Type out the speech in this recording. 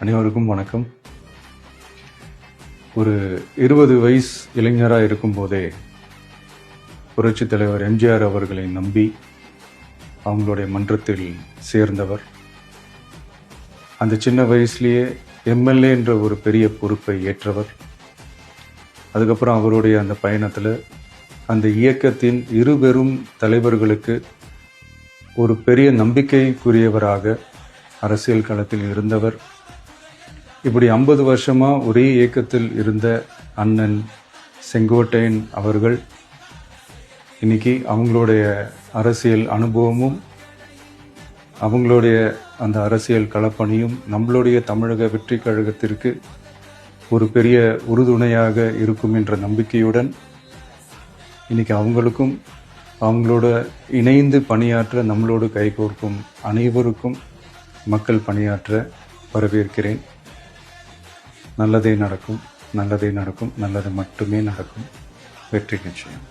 அனைவருக்கும் வணக்கம். ஒரு 20 வயசு இளைஞராக இருக்கும்போதே புரட்சித் தலைவர் எம்ஜிஆர் அவர்களை நம்பி அவங்களுடைய மன்றத்தில் சேர்ந்தவர். அந்த சின்ன வயசுலேயே எம்எல்ஏ என்ற ஒரு பெரிய பொறுப்பை ஏற்றவர். அதுக்கப்புறம் அவருடைய அந்த பயணத்தில் அந்த இயக்கத்தின் இருபெரும் தலைவர்களுக்கு ஒரு பெரிய நம்பிக்கைக்குரியவராக அரசியல் களத்தில் இருந்தவர். இப்படி 50 வருஷமாக ஒரே இயக்கத்தில் இருந்த அண்ணன் செங்கோட்டையன் அவர்கள் இன்னைக்கு அவங்களுடைய அரசியல் அனுபவமும் அவங்களுடைய அந்த அரசியல் களப்பணியும் நம்மளுடைய தமிழக வெற்றி கழகத்திற்கு ஒரு பெரிய உறுதுணையாக இருக்கும் என்ற நம்பிக்கையுடன் இன்னைக்கு அவங்களுக்கும் அவங்களோட இணைந்து பணியாற்ற நம்மளோடு கைகோர்க்கும் அனைவருக்கும் மக்கள் பணியாற்ற வரவேற்கிறேன். நல்லதே நடக்கும், நல்லதே நடக்கும், நல்லது மட்டுமே நடக்கும். வெற்றி நிச்சயம்.